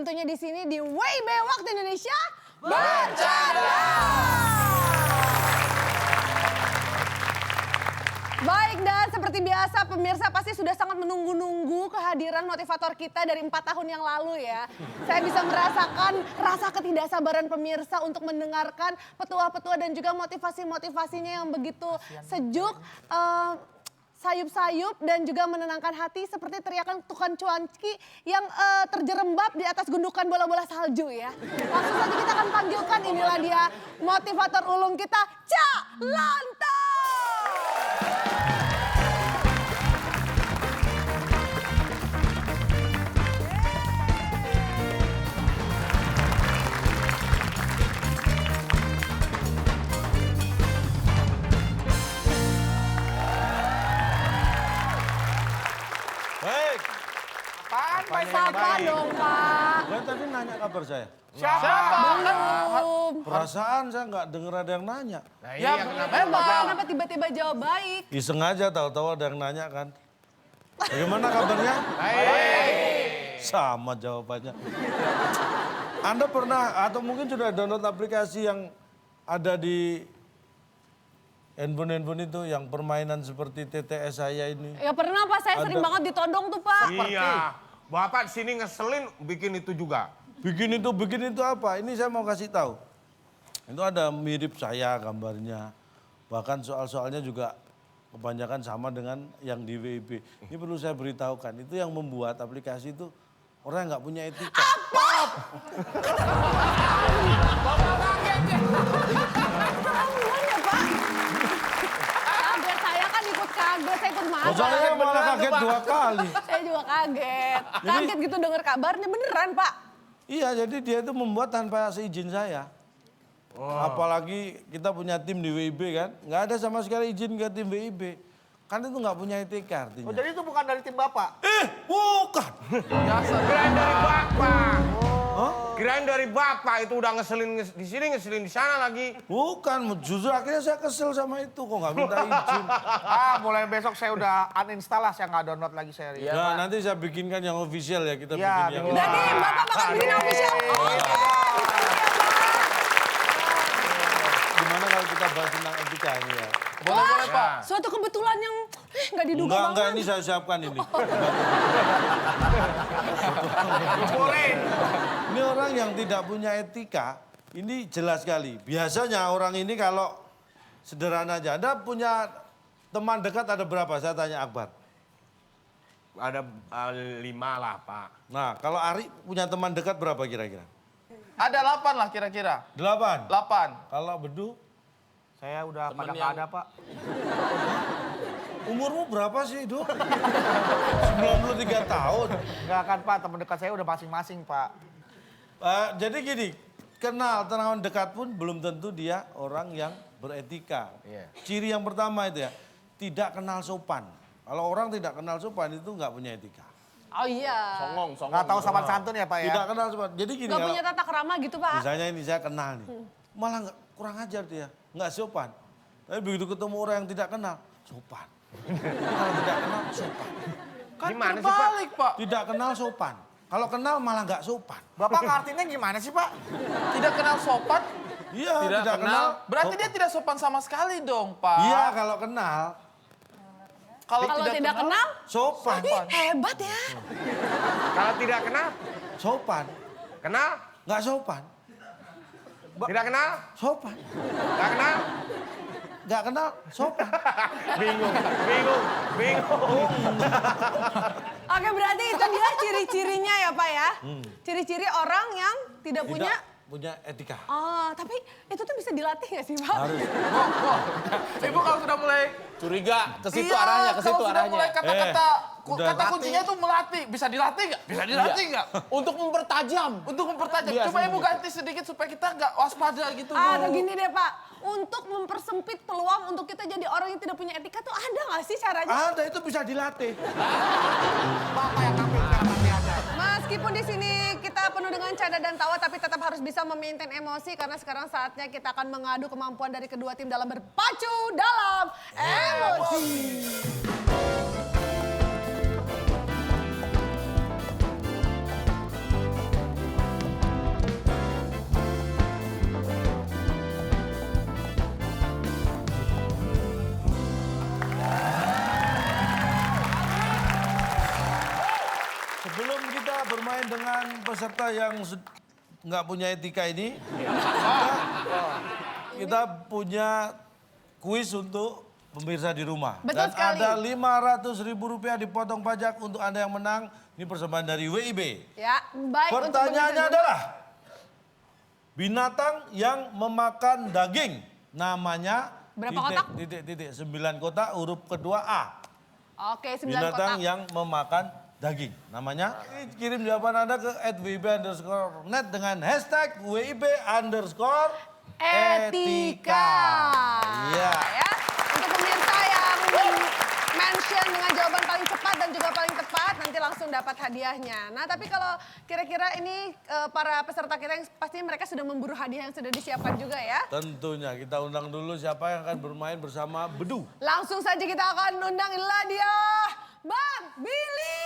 tentunya di sini di WIB Waktu Indonesia Bercanda. Baik, dan seperti biasa pemirsa pasti sudah sangat menunggu-nunggu kehadiran motivator kita dari 4 tahun yang lalu ya. Saya bisa merasakan rasa ketidaksabaran pemirsa untuk mendengarkan petua-petua dan juga motivasi-motivasinya yang begitu sejuk, sayup-sayup dan juga menenangkan hati seperti teriakan Tukan Cuanki yang terjerembab di atas gundukan bola-bola salju ya. Langsung saja kita akan panggilkan, inilah dia motivator ulung kita, Cak Lanta. Baik. Sapa dong, Pak. Kan tadi nanya kabar saya. Siapa? Belum. Perasaan saya nggak dengar ada yang nanya. Nah, iya, Kenapa tiba-tiba jawab baik? Iseng aja tahu-tahu ada yang nanya kan. Bagaimana kabarnya? Baik. Sama jawabannya. Anda pernah atau mungkin sudah download aplikasi yang ada di handphone itu yang permainan seperti TTS saya ini? Ya pernah Pak, saya sering banget ditodong tuh Pak. Iya. Bapak sini ngeselin bikin itu juga. Bikin itu apa? Ini saya mau kasih tahu. Itu ada mirip saya gambarnya. Bahkan soal-soalnya juga kebanyakan sama dengan yang di WIB. Ini perlu saya beritahukan, itu yang membuat aplikasi itu orang yang nggak punya etika. Apa? Kaget, saya kan ikut kaget, saya ikut malu. Saya malah kaget 2 kali. Saya juga kaget. Kaget gitu denger kabarnya, beneran Pak. Iya, jadi dia itu membuat tanpa seizin saya. Apalagi kita punya tim di WIB kan, nggak ada sama sekali izin ke tim WIB. Kan itu nggak punya etika artinya. Oh, jadi itu bukan dari tim Bapak? Bukan. Kirain dari Bapak. Hah? Kirain dari Bapak itu udah ngeselin di sini, ngeselin di sana lagi. Bukan, justru akhirnya saya kesel sama itu, kok nggak minta izin. Mulai besok saya udah uninstall lah, saya nggak download lagi serius. Ya, nanti saya bikinkan yang official ya, kita Iya, bikin yang bikin. Jadi Bapak bakal bikin official. Oke. Gimana kalau kita bahas tentang etika ini ya? Boleh Pak. Suatu kebetulan yang nggak diduga banget. Enggak, ini saya siapkan ini. Boleh. Ini orang yang tidak punya etika, ini jelas sekali. Biasanya orang ini kalau sederhana aja, Anda punya teman dekat ada berapa? Saya tanya Akbar. Ada 5 lah Pak. Nah, kalau Ari punya teman dekat berapa kira-kira? Ada 8 lah kira-kira. 8. 8. Kalau Bedu, Saya udah pada nggak ada, Pak. umurmu berapa sih, Du? 93 tahun. Nggak kan, Pak. Teman dekat saya udah masing-masing, Pak. Jadi gini, kenal teman dekat pun belum tentu dia orang yang beretika. Iya. Ciri yang pertama itu ya, tidak kenal sopan. Kalau orang tidak kenal sopan itu nggak punya etika. Oh iya. Songong. Nggak tahu sopan santun ya, Pak ya? Tidak kenal sopan. Jadi gini, Nggak kalau punya tata krama gitu Pak. misalnya ini saya kenal nih, malah kurang ajar dia, nggak sopan. Tapi begitu ketemu orang yang tidak kenal, sopan. Kalau tidak kenal, sopan. Kan Gimana sih, Pak? terbalik, Pak. Tidak kenal sopan. Kalau kenal malah nggak sopan. Bapak ngartinya gimana sih, Pak? Tidak kenal sopan, Iya, tidak kenal. Berarti dia tidak sopan sama sekali dong, Pak. Iya, kalau kenal, Kalau tidak kenal, sopan. ih, hebat ya. Kalau tidak kenal, Sopan. kenal? Nggak sopan. Tidak kenal? Sopan. Nggak kenal? Nggak kenal, sopan. Bingung. Oke, berarti itu dia ciri-cirinya ya Pak ya. Ciri-ciri orang yang tidak punya. Punya etika. Oh, tapi itu tuh bisa dilatih nggak sih Pak? Harus. Ibu kalau sudah mulai Curiga, ke situ Iya, arahnya, ke situ kalau sudah mulai arahnya. kata-kata udah kata latih. kuncinya itu melatih. Bisa dilatih nggak? Bisa dilatih nggak? Untuk mempertajam. Untuk mempertajam. Biasanya Coba ibu gitu. ganti sedikit supaya kita nggak waspada gitu. Atau Bu. gini deh Pak, untuk mempersempit peluang untuk kita jadi orang yang tidak punya etika tuh ada nggak sih caranya? Ada, itu bisa dilatih. Bapak yang tampil sekarang nanti aja. Meskipun di sini kita penuh dengan canda dan tawa, tapi tetap harus bisa memaintain emosi karena sekarang saatnya kita akan mengadu kemampuan dari kedua tim dalam berpacu dalam emosi. bermain dengan peserta yang nggak punya etika ini, kita punya kuis untuk pemirsa di rumah. Betul Dan sekali. ada Rp500.000 dipotong pajak untuk Anda yang menang. Ini persembahan dari WIB. Ya, baik untuk Pertanyaannya pemirsa. adalah, binatang yang memakan daging namanya Berapa kotak? titik 9 kotak, huruf kedua A. Oke, 9 Binatang kotak. yang memakan daging. Namanya, kirim jawaban Anda ke @wib_net dengan hashtag #WIB_etika. Iya. Ya, untuk pemirsa yang mention dengan jawaban paling cepat dan juga paling tepat, nanti langsung dapat hadiahnya. Nah, tapi kalau kira-kira ini para peserta kita yang pasti mereka sudah memburu hadiah yang sudah disiapkan juga ya. Tentunya kita undang dulu siapa yang akan bermain bersama Bedu. Langsung saja kita akan undang, inilah dia, Bang Billy.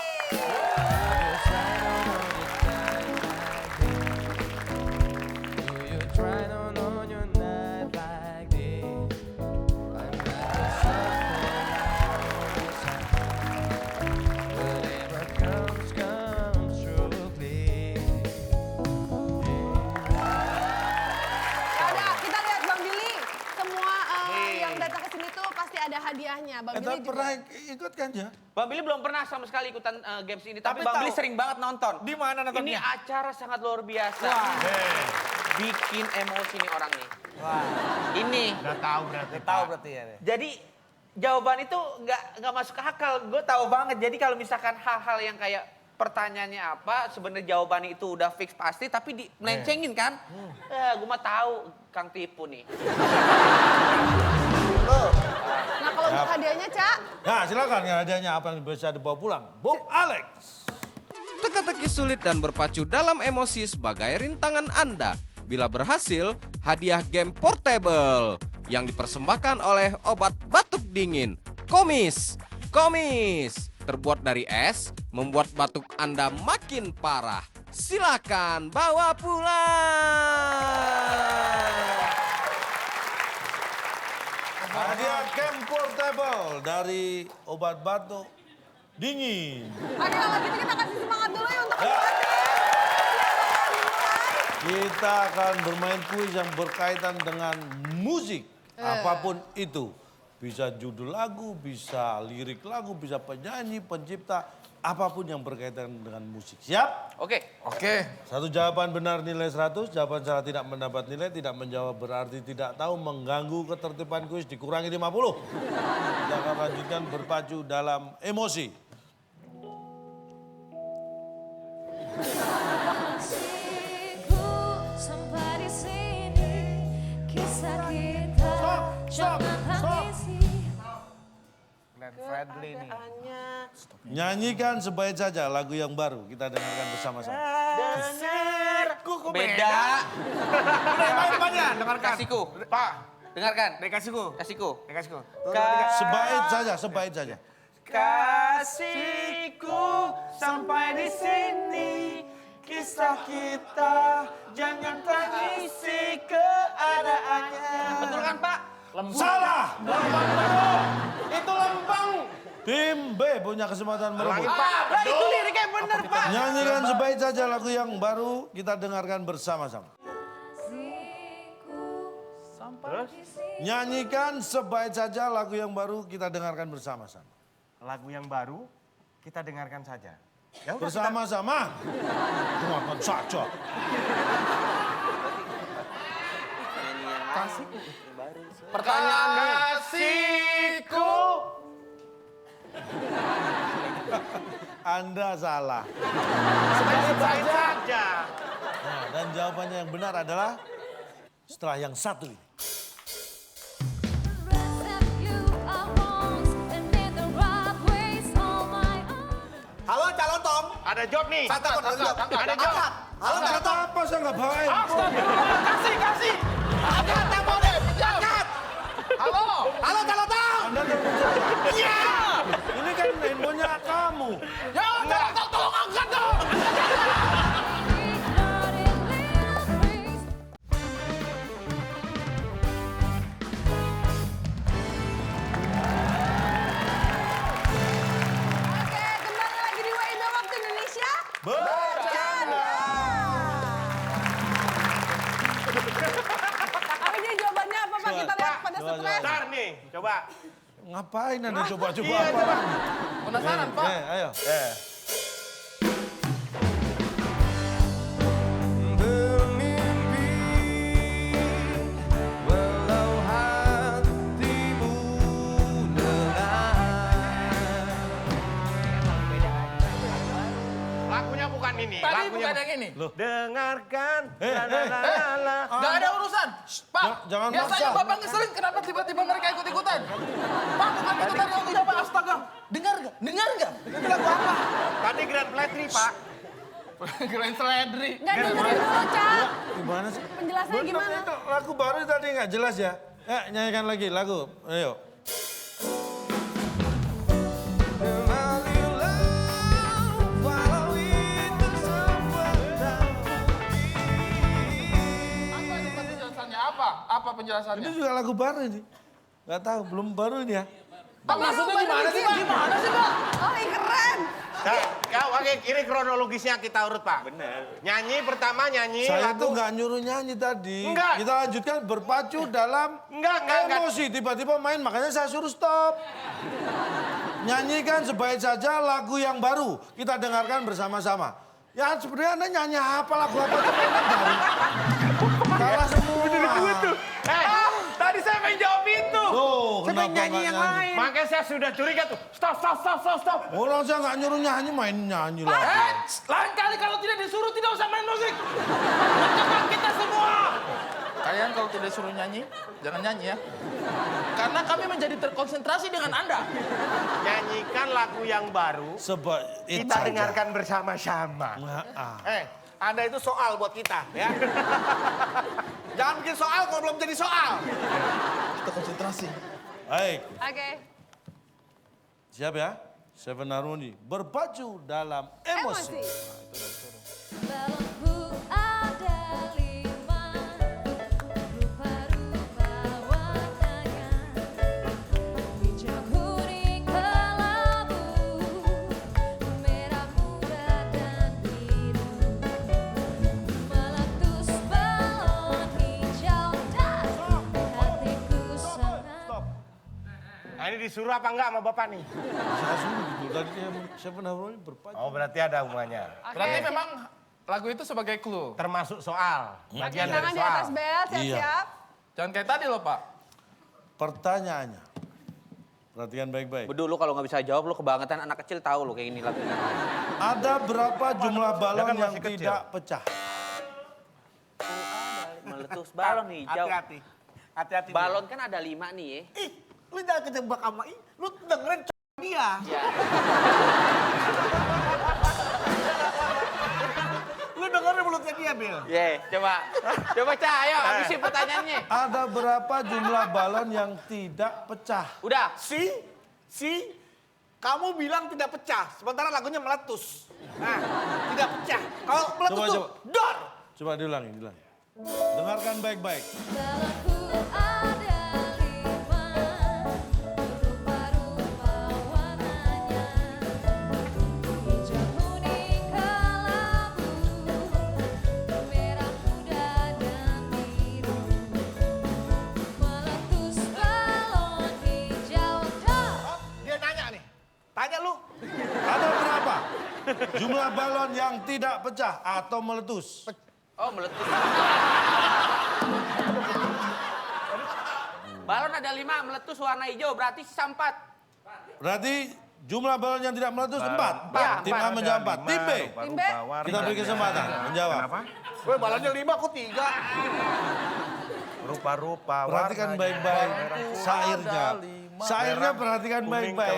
Ada, kita lihat Bang Billy. Semua yang datang ke sini tuh pasti ada hadiahnya. Bang Kita Billy juga. pernah ikut kan ya? Bang Billy belum pernah sama sekali ikutan games ini, tapi Tapi Bang tahu. Billy sering banget nonton. Di mana Ini nontonnya? acara sangat luar biasa. Bikin emosi nih orang nih. Ini. Udah tahu berarti. Tahu berarti ya. Jadi jawaban itu nggak masuk akal. Gue tahu banget. Jadi kalau misalkan hal-hal yang kayak pertanyaannya apa, sebenarnya jawabannya itu udah fix pasti, tapi di melencengin kan? Gue mah tahu Kang tipu nih. Nah, kalau untuk hadiahnya, Cak. Nah silakan ya hadiahnya apa yang bisa dibawa pulang. Bung Alex. Teka-teki sulit dan berpacu dalam emosi sebagai rintangan Anda. Bila berhasil, hadiah game portable yang dipersembahkan oleh obat batuk dingin. Komis. Komis. Terbuat dari es, membuat batuk Anda makin parah. Silakan bawa pulang. Hadiah game portable dari obat batuk dingin. Oke, kalau gitu kita kasih semangat dulu ya untuk Ya. peserta. Kita akan bermain kuis yang berkaitan dengan musik. Apapun itu. Bisa judul lagu, bisa lirik lagu, bisa penyanyi, pencipta. Apapun yang berkaitan dengan musik. Siap? Oke. Oke. Satu jawaban benar nilai 100, jawaban salah tidak mendapat nilai, tidak menjawab berarti tidak tahu, mengganggu ketertiban kuis dikurangi 50. Kita akan lanjutkan berpacu dalam emosi. Kasihku sampai di sini, kisah kita jangan tangisi. Glenn Fredly nih. Nyanyikan sebaik saja lagu yang baru, kita dengarkan bersama-sama. Beda. Depannya, dengarkan. Kasihku. Pak, Dengarkan. dekasiku. Kasihku. Dekasiku. Sebaik saja, sebaik saja. Kasihku sampai di sini, kisah kita jangan tangisi keadaannya. Betul kan Pak? Salah! Itu lempeng. Tim B punya kesempatan merebut. Lah itu liriknya bener Pak. Nyanyikan sebaik saja lagu yang baru, kita dengarkan bersama-sama. Nyanyikan sebaik saja lagu yang baru, kita dengarkan bersama-sama. Lagu yang baru kita dengarkan saja. Ya udah, Bersama-sama. Dengarkan saja. pertanyaannya. Kasihku. Anda salah. Sebaik saja. Nah, dan jawabannya yang benar adalah setelah yang satu ini. Halo calon Tom. Ada job nih. Saya takut ada job. Ada job. Halo calon Tom. Apa saya nggak bawa handphone? Kasih. Angkat telepon deh. Angkat. Halo. Halo calon Tom. Anda telepon saya. Iya. Ini kan handphonenya kamu. Ya calon Tom tolong angkat dong. Oke, kembali lagi di WIB Waktu Indonesia. Baru. keluar nih, coba. Ngapain Anda coba-coba Iya, apa? coba. Penasaran, Pak? Ayo. Lagunya bukan ini. Tadi lagunya bukan yang ini. Dengarkan. Gak ada urusan. Shh, Pak, Jangan biasanya maksa. Bapak ngeselin, kenapa tiba-tiba mereka ikut-ikutan? Pak, bukan itu tadi lagunya Pak, astaga. Dengar gak? Dengar gak? Itu lagu apa? Tadi Grand Pletri, Pak. Grand Seledri. Nggak dengerin dulu, Cak. Gimana sih? Penjelasannya gimana? Itu lagu baru tadi nggak jelas ya. Nyanyikan lagi lagu. Ayo. Apa itu penjelasannya? Apa penjelasannya? Itu juga lagu baru ini. Nggak tahu, belum baru ini ya. Pak, maksudnya gimana sih, Pak? Gimana sih, Pak? Oh, ini keren. Oke, ini kronologisnya kita urut, Pak. Benar. Nyanyi pertama nyanyi. Saya lagu. tuh nggak nyuruh nyanyi tadi. Enggak. Kita lanjutkan berpacu dalam Enggak. emosi. Tiba-tiba main, makanya saya suruh stop. Nyanyikan sebaik saja lagu yang baru. Kita dengarkan bersama-sama. Ya sebenarnya Anda nyanyi apa lagu apa itu memang baru. Salah semua. Tadi saya pengen jawab itu. Tuh, kenapa nyanyi yang lain? Makanya saya sudah curiga tuh. Stop. Orang saya nggak nyuruh nyanyi, main nyanyi lah. Lain kali kalau tidak disuruh tidak usah main musik. Menjebak kita semua. Kalian kalau tidak disuruh nyanyi, jangan nyanyi ya. Karena kami menjadi terkonsentrasi dengan Anda. Nyanyikan lagu yang baru. Kita dengarkan bersama-sama. Anda itu soal buat kita, ya. Jangan bikin soal kalau belum jadi soal. Kita konsentrasi. Baik, Oke. siap ya? Seven Harmony berpacu dalam emosi. Balonku ada 5, rupa-rupa warnanya, hijau, kuning, kelabu, merah muda dan biru, meletus balon hijau dan hatiku sangat. Nah, ini disuruh apa enggak sama Bapak nih? Saya suruh gitu. Tadi Seven Harmony berpacu. Oh, berarti ada hubungannya. Berarti memang lagu itu sebagai clue. Termasuk soal. Bagian dari Tangan di soal. atas bel, siap-siap. Jangan kayak tadi loh, Pak. Pertanyaannya, perhatikan baik-baik. Dulu kalau nggak bisa jawab lu kebangetan anak kecil tahu lu kayak ini lagunya. Ada berapa jumlah balon kan yang masih kecil. tidak pecah? Meletus balon hijau. Hati-hati. Balon kan ada 5 nih ya. Ih, lu jangan kejebak sama lu dengerin dia. Ya. Lu dengerin mulutnya dia, Bil. Coba Cah, ayo habisin pertanyaannya. Ada berapa jumlah balon yang tidak pecah? Udah. Kamu bilang tidak pecah, sementara lagunya meletus. Nah, tidak pecah. Kalau meletus Coba, tuh, coba. dor. Coba diulangi. Dengarkan baik-baik. Balonku ada 5, rupa-rupa warnanya, hijau, kuning, kelabu, merah muda dan biru, meletus balon hijau dan. Dia nanya nih. Tanya lu. Ada berapa jumlah balon yang tidak pecah atau meletus? Oh, meletus. Balon ada 5, meletus warna hijau, berarti sisa 4. Berarti jumlah balon yang tidak meletus 4. Ya, Tim A menjawab 4. Tim B, Tim B. kita beri kesempatan menjawab. Gue balonnya 5, aku 3. Rupa-rupa. Perhatikan baik-baik syairnya. Syairnya perhatikan baik-baik.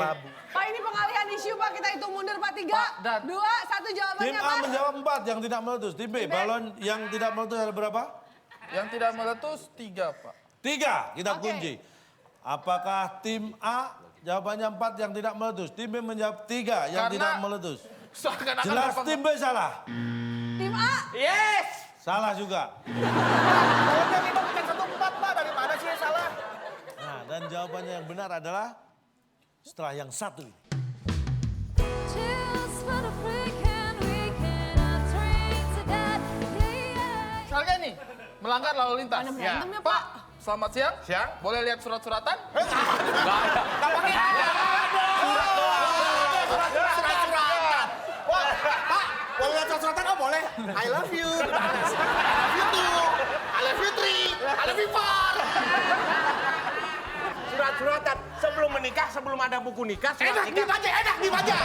Pak, ini pengalihan isu, Pak. Kita hitung mundur, Pak. 3, 2, 1 Tim jawabannya, A Pak. menjawab 4 yang tidak meletus. Tim B, balon yang tidak meletus ada berapa? Yang tidak meletus 3, Pak. 3, kita Oke. kunci. Apakah tim A jawabannya 4 yang tidak meletus? Tim B menjawab 3 yang Karena- tidak meletus. Seakan-akan Jelas Bapak- tim B salah. Tim A. Yes! Salah juga. Balonnya 5 bukan 1, 4, Pak. Dari mana sih yang salah? Nah, dan jawabannya yang benar adalah setelah yang satu ini. Just for the freaking weekend, I drink to that, yeah. Misalnya nih, melanggar lalu lintas. Mana berantemnya, Pak, Pak? Selamat siang. Siang. Boleh lihat surat-suratan? Surat-suratan. Wah, Pak, boleh lihat surat-suratan? Oh, boleh. I love you. I love you too. I love you three. I love you four. Surat-suratan sebelum menikah, sebelum ada buku nikah. surat nikah. Enak dibaca.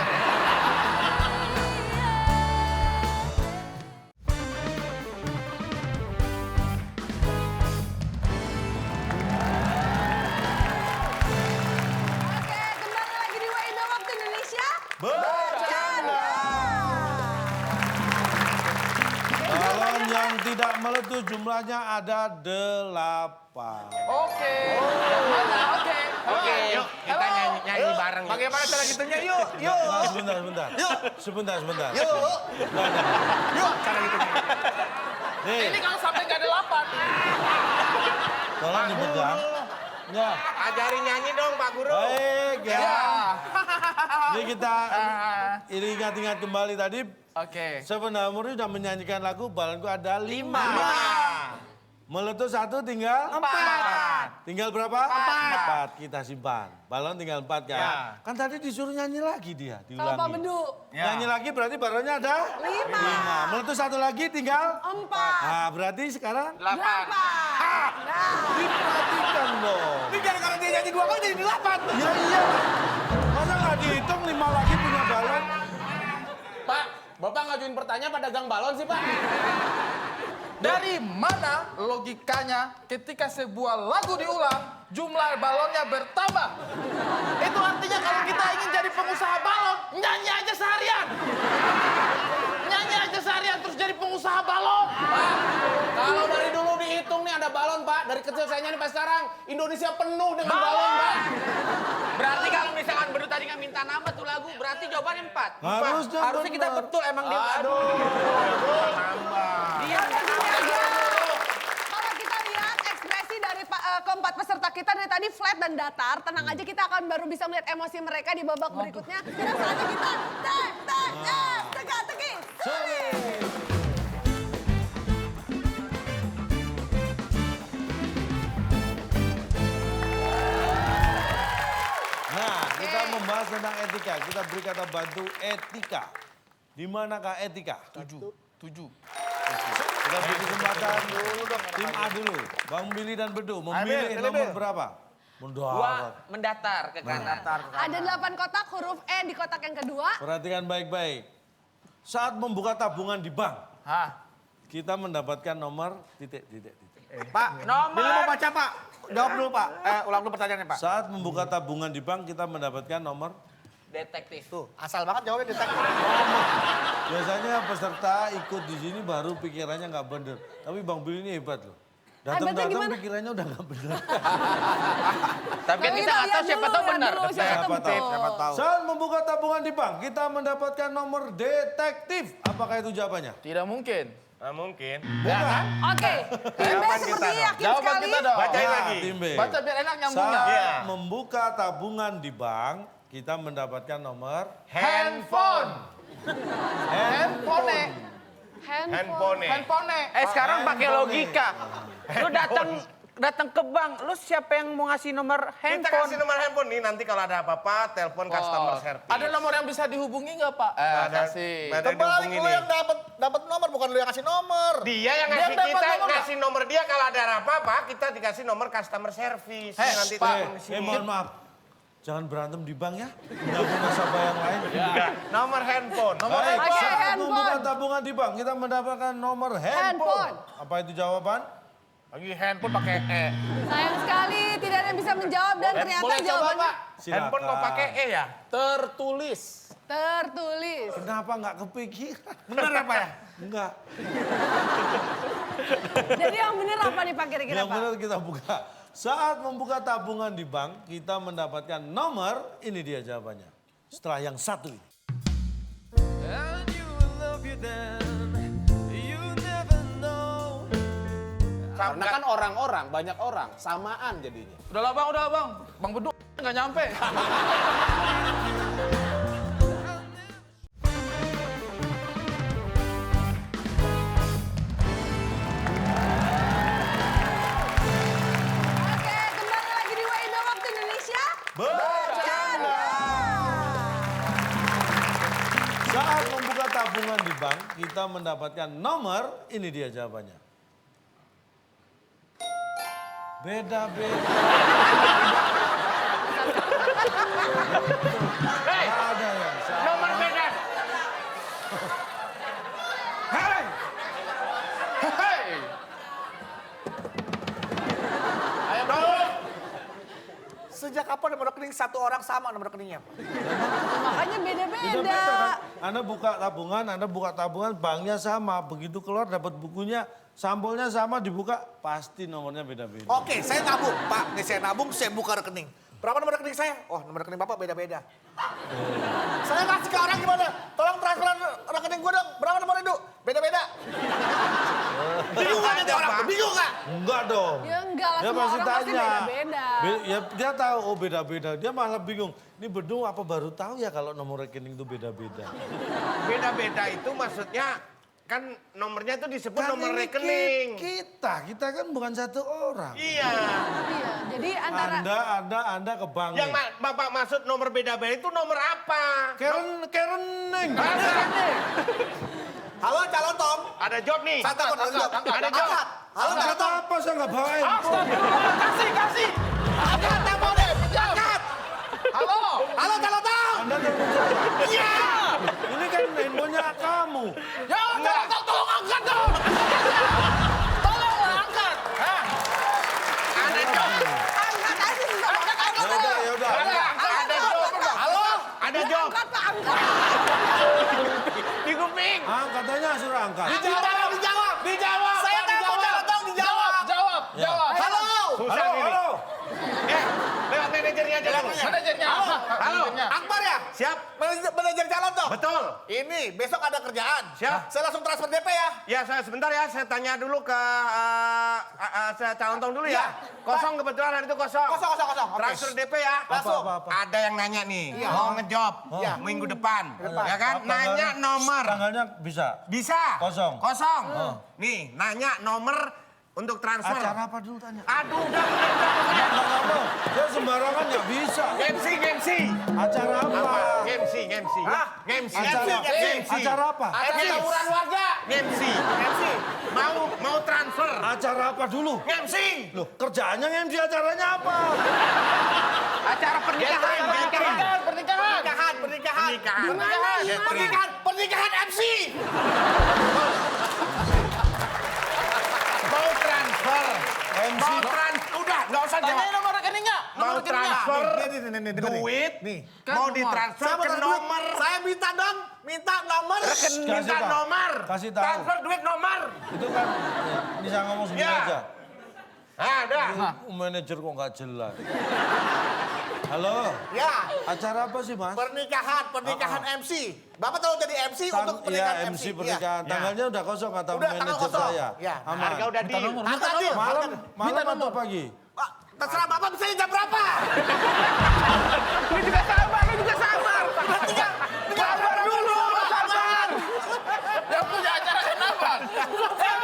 Oke, kembali lagi di WIB Waktu Indonesia. Bercanda. Balon yang tidak meletus jumlahnya ada 8. Oke. Yang mana? Oke. Oke, yuk kita nyanyi bareng. yuk. Bagaimana cara gitunya? Yuk. Nah, sebentar. Sebentar. Yuk, cara gitunya. Nih, Ini kalau sampai nggak ada 8. tolong dipegang. Ya, Ajari nyanyi dong Pak Guru. baik ya. Ya. Ini kita ingat kembali tadi. Oke. Sebenarnya Murni sudah menyanyikan lagu balonku ada 5. Meletus 1 tinggal 4. Tinggal berapa? 4. Kita simpan. Balon tinggal 4 kan? Ya. Kan tadi disuruh nyanyi lagi dia, Sama Pak diulangi. Bedu. Nyanyi lagi berarti balonnya ada 5. Meletus 1 lagi tinggal 4. Nah, berarti sekarang 8. 8. Nah, diperhatikan dong. Ini gara-gara dia nyanyi 2 kali jadi 8. Ya iya. Masa nggak dihitung 5 lagi punya balon? Pak, Bapak ngajuin pertanyaan pada gang balon sih Pak. Dari mana logikanya ketika sebuah lagu diulang, jumlah balonnya bertambah? Itu artinya kalau kita ingin jadi pengusaha balon, nyanyi aja seharian. Nyanyi aja seharian terus jadi pengusaha balon. Pak, kalau dari dulu dihitung nih ada balon Pak. Dari kecil saya nyanyi sampai sekarang Indonesia penuh dengan balon Pak. Berarti kalau misalkan Bedu tadi nggak minta nambah tuh lagu, berarti jawabannya 4. Harusnya kita benar. betul emang dia. Aduh. Dia kalau kita lihat ekspresi dari keempat peserta kita dari tadi flat dan datar, tenang aja kita akan baru bisa melihat emosi mereka di babak berikutnya. Tidak saatnya kita teka-teki. Sulit. Nah, kita membahas tentang etika. Kita beri kata bantu etika. Di manakah etika? 7. Kita beri kesempatan tim A dulu. Bang Billy dan Bedu memilih nomor berapa? Gua mendatar ke kanan. Ada 8 kotak, huruf E di kotak yang kedua. Perhatikan baik-baik. Saat membuka tabungan di bank, kita mendapatkan nomor titik. Pak, Nomor. Billy mau baca, Pak. Jawab dulu, Pak. Ulang dulu pertanyaannya, Pak. Saat membuka tabungan di bank, kita mendapatkan nomor. Detektif. Tuh, asal banget jawabnya detektif. Biasanya peserta ikut di sini baru pikirannya nggak bener. Tapi Bang Billy ini hebat loh. Datang-datang gimana? pikirannya udah nggak bener. Tapi kan kita nggak tahu siapa tahu benar. Siapa tahu. Saat membuka tabungan di bank, kita mendapatkan nomor detektif. Apakah itu jawabannya? Tidak mungkin. Nah, mungkin. Oke, tim B seperti yakin Jawaban sekali. kita dong. Bacain Ya, lagi. tim B. Baca biar enak nyambungnya. Saat membuka tabungan di bank, kita mendapatkan nomor Handphone. Handphone. Handphone. Sekarang pakai logika. Lu datang ke bank, lu siapa yang mau ngasih nomor Kita handphone? kasih nomor handphone nih, nanti kalau ada apa-apa, telepon customer service. Ada nomor yang bisa dihubungi nggak Pak? Kasih. Ada Kembali dihubungi lu nih. yang dapat nomor, bukan lu yang kasih nomor. Dia yang Dia ngasih dapat kita, nomor nggak? ngasih nomor dia kalau ada apa-apa, kita dikasih nomor customer service. Nanti Pak. telepon di sini. mohon maaf. Jangan berantem di bank ya. Mengganggu nasabah yang lain. Nomor handphone. Baik, Oke, saat handphone. membuka tabungan di bank, kita mendapatkan nomor handphone. Apa itu jawaban? Lagi handphone pakai E. Sayang sekali tidak ada yang bisa menjawab dan ternyata Boleh coba jawabannya Pak? Handphone mau pakai E ya? Tertulis. tertulis. Kenapa nggak kepikiran? Bener apa ya? Enggak. Jadi yang bener apa nih Pak kira-kira Yang Pak? benar kita buka. Saat membuka tabungan di bank, kita mendapatkan nomor, ini dia jawabannya. Setelah yang satu ini. Karena kan orang-orang, banyak orang, samaan jadinya. Udah lah bang. Bang Bedu nggak nyampe. Bercanda. Saat membuka tabungan di bank, kita mendapatkan nomor, ini dia jawabannya. Beda-beda. Ada yang sama. Nomor beda. Hei! Hei! Ayo dong. Sejak kapan nomor rekening satu orang sama nomor rekeningnya? Makanya beda-beda. Beda-beda kan. Anda buka tabungan, banknya sama. Begitu keluar dapat bukunya, sampulnya sama, dibuka, pasti nomornya beda-beda. Oke, saya nabung. Pak, nih saya nabung, saya buka rekening. Berapa nomor rekening saya? Oh, nomor rekening Bapak beda-beda. Saya kasih ke orang gimana? Tolong transfer rekening gue dong. Berapa nomor itu? Beda-beda. Bingung gak nanti orang? Bingung gak? Enggak dong. Ya enggak lah, Dia semua pasti orang pasti tanya. beda-beda. Ya dia tahu, oh beda-beda. Dia malah bingung. Ini Bedung apa baru tahu ya kalau nomor rekening itu beda-beda. Beda-beda itu maksudnya kan nomornya itu disebut Kan nomor ini rekening. Kita kan bukan satu orang. Iya. Iya, jadi antara... Anda ke bank. Yang Bapak maksud nomor beda-beda itu nomor apa? Kerening. Halo, calon Tom. Ada job nih. Saya telepon, Ada job. Halo, calon Tom. Apa saya nggak bawa handphone? Astagfirullah, kasih. Angkat, telepon deh. Angkat. Halo. Halo, calon Tom. Anda telepon saya. Iya. Ini kan handphonenya kamu. Ya, tolong angkat dong. Tolonglah angkat. Hah? Ada job. Angkat aja sih, Pak. Ya udah. Ada job. Halo. Ada job. Angkat, Pak, angkat. Di kuping. Katanya suruh angkat. Dijawab. Dijawab. Saya telepon calon Tom, dijawab. Jawab. Halo. Susah ini. Lewat manajernya aja dulu. Manajernya. Halo. Akbar ya? Siap. Manajer calon Tom. Betul. Ini besok ada kerjaan. Siap. Saya langsung transfer DP ya. Ya, sebentar ya. Saya tanya dulu ke saya calon tong dulu ya. Kosong kebetulan hari itu kosong. Kosong. Oke. Transfer DP ya. Langsung. Apa? Ada yang nanya nih, Iya. mau ngejob Iya. minggu depan. Ya kan? Apa Nanya tanggalnya? nomor. Tanggalnya bisa. Bisa. Kosong. Kosong. Nih, nanya nomor untuk transfer. Acara apa dulu tanya? Aduh, udah. Nggak mau. Dia sembarangan nggak bisa. MC. Acara apa? MC. Hah? MC. Acara apa? Tawuran warga. MC. Mau transfer. Acara apa dulu? MC. Loh, kerjaannya MC, acaranya apa? Acara pernikahan. Pernikahan MC. Mau transfer. MC. Udah, nggak usah jawab. Tanyain nomor rekeningnya. Mau transfer Nih. duit, Kan mau nomor. ditransfer Saya ke mau nomor. Saya minta dong, minta nomor. Minta tahu. nomor. Kasih tahu. Transfer duit nomor. Itu kan bisa ngomong sendiri Ya. aja. Ada. Manajer kok nggak jelas. Halo, Ya, acara apa sih mas? pernikahan MC. Bapak tahu jadi MC untuk pernikahan Iya, MC pernikahan. Ya. Tanggalnya udah kosong kata Udah, tanggal manajer kosong. saya. Ya. Aman. Harga udah di. Angkat dia. Malam atau pagi? Pak, terserah Bapak bisa jam berapa? Lu juga sabar. Sabar dulu, sabar. Yang punya acara kenapa? Yang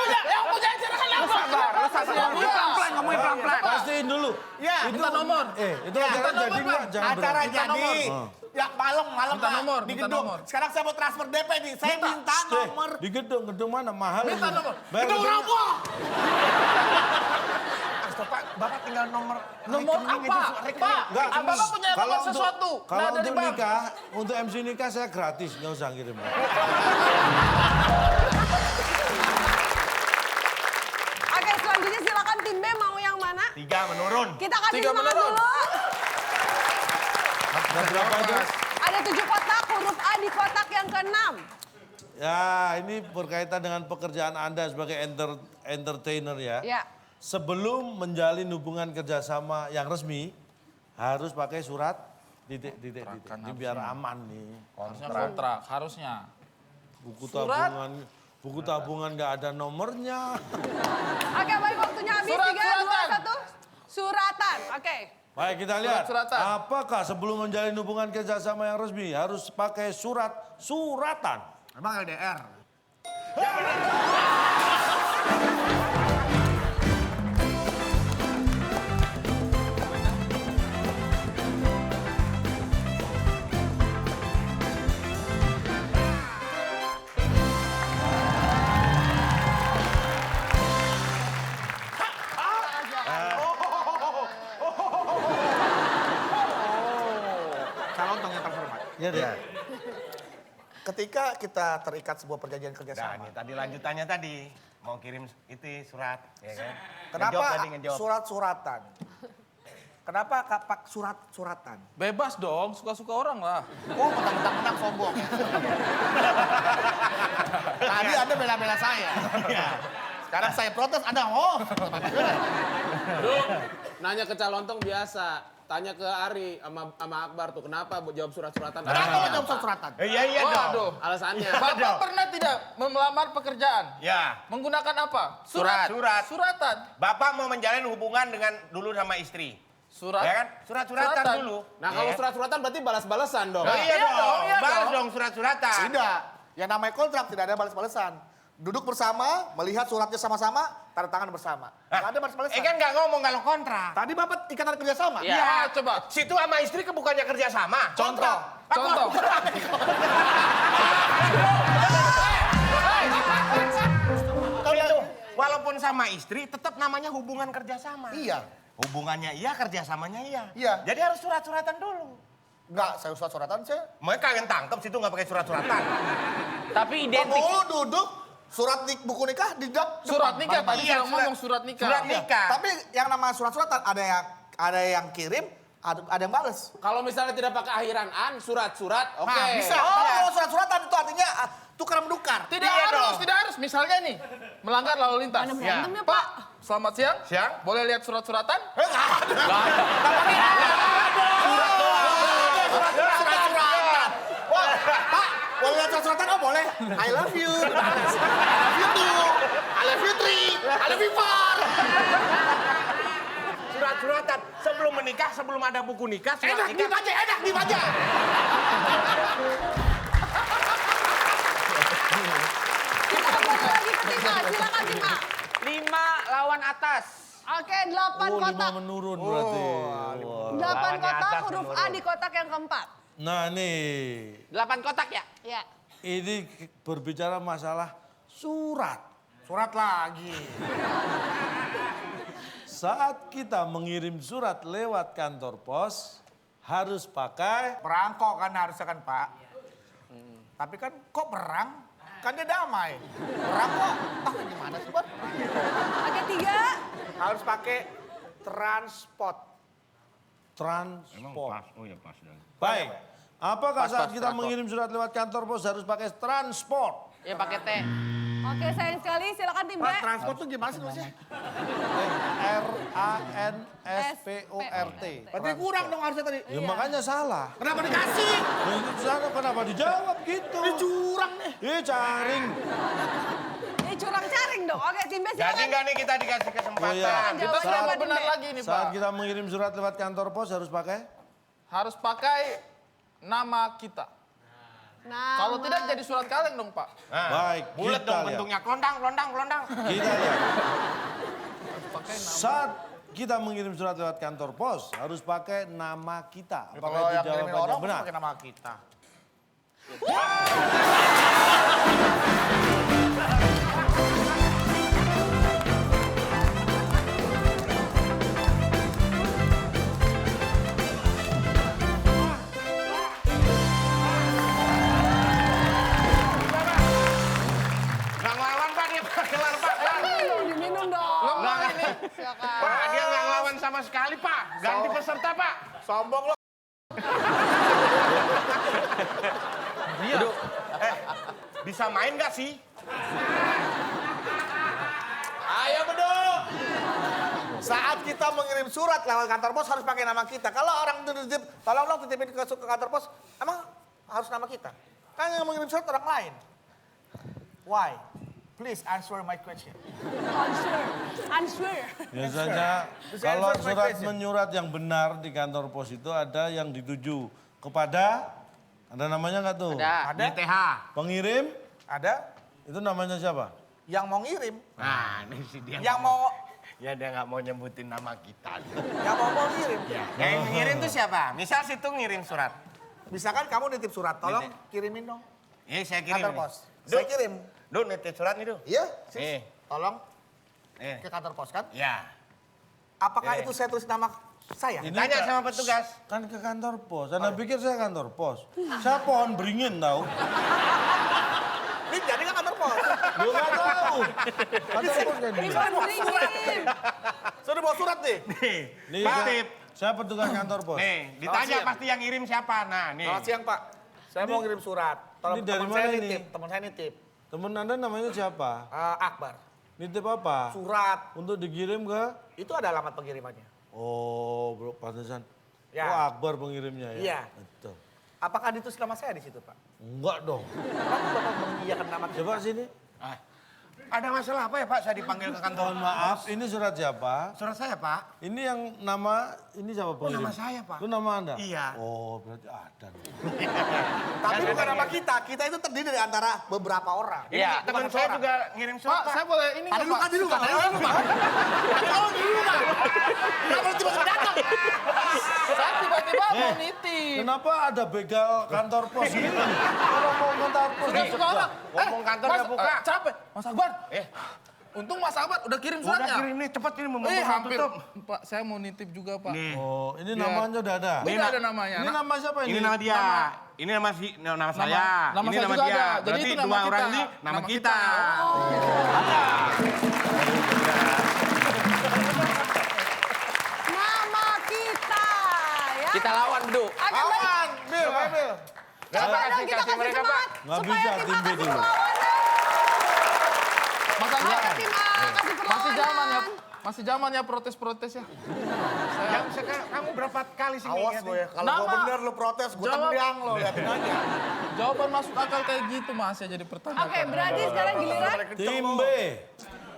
punya acara kenapa? Sabar. Ngomongin pelan-pelan, ngomongin pelan-pelan. Pastiin dulu. Ya, Minta nomor. Itu acara jadi nggak? Jangan Acara berhenti. jadi. Ya malam Minta Pak. nomor, Di minta gedung. nomor. Sekarang saya mau transfer DP nih. Saya minta nomor. Di gedung mana? Mahal. Minta ini. nomor. Bayar Gedung gedungnya. roboh. Bapak tinggal nomor Nomor rekening apa? itu, rekening. Pak, Enggak, Bapak punya kalau nomor untuk- sesuatu. Kalau Nah, dari untuk bank. nikah, untuk MC nikah saya gratis, nggak usah ngirim. Oke, selanjutnya silakan tim B mau yang mana? 3 menurun. Kita kasih Tiga semangat menurun. dulu. Ada berapa itu? Ada 7 kotak, huruf A di kotak yang ke-6. Ya, ini berkaitan dengan pekerjaan Anda sebagai entertainer ya. Ya. Sebelum menjalin hubungan kerjasama yang resmi, harus pakai surat titik. Ini biar aman nih. Harusnya kontrak, harusnya. Surat? Buku tabungan nggak ada nomornya. Oke, baik waktunya habis. Surat, 3, 2, suratan. 1. Suratan, oke. Baik, kita lihat. Surat-suratan. Apakah sebelum menjalin hubungan kerjasama yang resmi harus pakai suratan? Emang LDR. Ya, deh. Ketika kita terikat sebuah perjanjian Nah, kerjasama. ini tadi lanjutannya tadi. Mau kirim itu surat, ya kan? Kenapa Ngejawab tadi, ngejawab. surat-suratan? Kenapa kapak surat-suratan? Bebas dong, suka-suka orang lah. Oh, mentang-mentang sombong. Tadi Anda bela-bela saya. Sekarang saya protes, Anda Nanya ke Calontong biasa. Tanya ke Ari sama Akbar tuh, kenapa jawab surat-suratan? Kenapa lo jawab surat-suratan? Iya Waduh. dong. Alasannya. Bapak pernah tidak melamar pekerjaan? Ya. Menggunakan apa? Surat. Suratan. Bapak mau menjalin hubungan dengan dulu sama istri. Surat. Ya kan? Surat-suratan Suratan. dulu. Nah kalau Ya. surat-suratan berarti balas-balasan dong. Oh, iya dong. iya Balas dong. dong surat-suratan. Tidak. Yang namanya kontrak tidak ada balas-balasan. Duduk bersama, melihat suratnya sama-sama, tanda tangan bersama. Nggak ada balas-balasan. kan nggak ngomong kalau kontrak. Tadi Bapak ikatan kerjasama. Ya, coba. Situ sama istri ke bukannya kerja sama. Contoh. Contoh. Itu walaupun sama istri tetap namanya hubungan kerjasama. Iya. Hubungannya iya, kerjasamanya iya. Iya. Jadi harus surat-suratan dulu. Enggak, saya surat-suratan saya. Mereka kalian tangkap situ nggak pakai surat-suratan. Tapi identik. Penghulu duduk, surat buku nikah di Surat nikah, tadi Iya, saya ngomong surat nikah. Surat nikah. Tapi yang nama surat-suratan ada yang kirim, ada yang balas. Kalau misalnya tidak pakai akhiran an, surat-surat, oke. Nah, bisa. Kalau surat-suratan itu artinya tukar menukar. Tidak Iya harus, dong. tidak harus. Misalnya nih, melanggar lalu lintas. Mana berantem ya, Pak, selamat siang. Siang. Boleh lihat surat-suratan? Surat-suratan. Wah, Pak, boleh lihat surat-suratan? Oh, boleh. I love you. I love you too. I love you three. I love you four. Surat-suratan sebelum menikah, sebelum ada buku nikah, surat Enak nikah. dibaca, enak dibaca. Satu lagi ke Tima, silakan Tima. 5 lawan atas. Oke, 8 Oh, 5 kotak. menurun berarti. Wah. 8 Lawannya kotak, atas huruf A menurun. di kotak yang keempat. Nah nih, 8 kotak ya? Ya. ini berbicara masalah surat. Surat lagi. Saat kita mengirim surat lewat kantor pos, harus pakai Perangkok kan harusnya kan, Pak. Tapi kan kok perang? Kan dia damai. Perang kok? Ah, gimana sih, Bot? Oke, 3. Harus pakai transport. transport. Oh ya pas. Baik. Apakah saat kita transport. mengirim surat lewat kantor pos harus pakai transport? Ya pakai T. Oke, sayang sekali. Silakan tim B. Transport tuh gimana sih nulisnya? Transport. Berarti kurang dong harusnya tadi. Ya makanya salah. Kenapa dikasih? Ya, itu salah, kenapa dijawab gitu? Ini curang nih. Caring. Ini curang-caring dong. Oke, tim B Jadi silakan. nggak nih kita dikasih kesempatan. Oh, iya. Kita Jawabannya coba apa, Tim benar B? lagi nih, Pak. Saat kita mengirim surat lewat kantor pos harus pakai? Harus pakai nama kita. Nah, Kalau tidak jadi surat kaleng dong, Pak. Nah, Baik, bulat kita dong lihat. bentuknya, kelondang. Kita lihat. Saat kita mengirim surat lewat kantor pos harus pakai nama kita. Apakah Kalau itu yang ngirimin jawabannya orang benar? pakai nama kita. Nggak ngelawan Pak, dia Pak. Kelar Pak. Kelar. diminum dong. Lemah ini. Silakan. Pak, dia nggak ngelawan sama sekali Pak. Ganti peserta Pak. Sombong lo. Bisa main nggak sih? Ayo beduk. Saat kita mengirim surat lewat kantor pos harus pakai nama kita. Kalau orang titip, tolong dong titipin ke kantor pos, emang harus nama kita. Kan yang mengirim surat orang lain. Why? Please answer my question. Answer. Biasanya Bisa kalau answer my surat question. menyurat yang benar di kantor pos itu ada yang dituju kepada, ada namanya nggak tuh? Ada. Ada? YTH. Pengirim, Ada itu namanya siapa? yang mau ngirim, Nah, ini sih dia. yang mau Ya dia nggak mau nyebutin nama kita. mau ngirim. Yang ngirim tuh siapa? Misal situ ngirim surat. Misalkan kamu nitip surat, tolong kirimin dong Saya kirim. kantor nih. pos. Duh, Saya kirim. Duh, nitip surat nih, Duh. Iya, sis. Nih. Tolong Eh, ke kantor pos kan? ya. Apakah Eh. itu saya tulis nama Saya? Ini Tanya Kak, sama petugas. kan ke kantor pos. Anda pikir saya kantor pos? Saya pohon beringin tahu. Ini jadi kan kantor pos. Lu nggak tahu. Kantor pos kayak gini. Pohon beringin. Sudah bawa surat nih. Nih, Pak. saya petugas kantor pos. Nih, ditanya siap. pasti yang ngirim siapa. Nah, nih. Selamat siang Pak. Saya mau ngirim surat. ini dari teman mana saya ini? nitip. Teman saya nitip. Temen Anda namanya siapa? Akbar. Nitip apa? Surat. Untuk dikirim ke? Itu ada alamat pengirimannya. Oh, bro, pantesan. Ya. Oh, Akbar pengirimnya ya? Iya. Betul. Apakah ditulis nama saya di situ Pak? Enggak dong. Kenapa Bapak mengiyakan nama kita? Coba sini. Ada masalah apa ya Pak? Saya dipanggil ke kantor. Mohon maaf, ini surat siapa? Surat saya Pak. Ini yang nama, ini siapa pengirim? nama saya, Pak. Itu nama Anda? Iya. Oh, berarti ada. Tapi bukan nama kita. Kita itu terdiri dari antara beberapa orang. Iya. Teman saya juga ngirim surat Pak, saya boleh ini nggak Pak? Tadi dulu Pak. Kenapa tiba-tiba datang? Saya tiba-tiba mau nitip. Kenapa ada begal kantor pos ini? Kalau mau kantor pos. Sudah suka orang. Ngomong kantor ya, udah buka. Capek. Mas Akbar. Untung Mas Ahmad udah kirim Udah suratnya. kirim nih, cepet ini mau Hampir. tutup. Pak, saya mau nitip juga Pak. Oh, ini namanya udah ada. Udah ada namanya. Ini nama siapa ini? Ini nama dia. Ini nama saya. nama Ini saya nama juga dia. ada. Jadi Berarti itu nama dua kita. orang ini nama kita. Nama kita ya. Kita lawan, Bedu. Akan baik. Bil, Bil. Coba dong kita kasih mereka, semangat. Nggak supaya bisa, tim tim B kasih dulu. perlawanan. Mas Ayo Ahmad, tim A kasih perlawanan. masih zaman ya. Masih zaman ya protes-protes ya. Kamu berapa kali sih Awas lo ya. Kalau Nama. gue bener lo protes, gue Jawab. tendang lo. Liatin aja. Jawaban masuk akal kayak gitu Mas ya jadi pertanyaan. Oke, berarti sekarang giliran Tim B.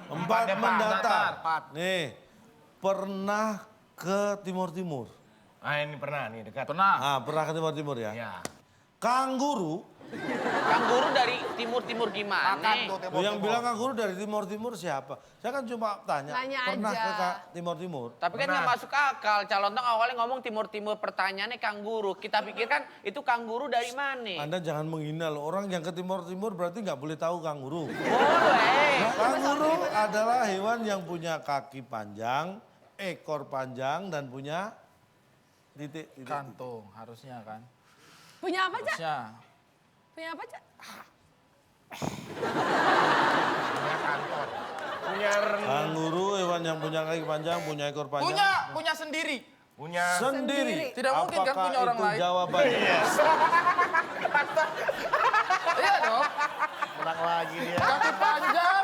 Empat mendatar. Nih, pernah ke Timur Timur. Ah ini pernah nih dekat. Pernah. Ah, pernah ke Timur Timur ya? Ya. Kanguru. Kanguru dari timur-timur gimana? Loh, yang bilang kanguru dari Timur Timur siapa? Saya kan cuma tanya, Tanya pernah aja. ke Timur Timur? Tapi kan nggak masuk akal. Calon tong awalnya ngomong timur-timur, pertanyaannya kanguru. Kita pikirkan itu kanguru dari mana? Anda jangan menghina loh. Orang yang ke Timur Timur berarti nggak boleh tahu kanguru. Boleh. Kanguru adalah hewan yang punya kaki panjang, ekor panjang, dan punya titik. Kantung harusnya kan. punya apa, Cak? Harusnya. Punya apa, Cak? Kanguru hewan yang punya kaki panjang, punya ekor panjang. Punya sendiri. Punya Sendiri. Tidak mungkin kan Apakah punya orang itu lain? jawabannya? Iya dong. Menang lagi dia. Kaki panjang.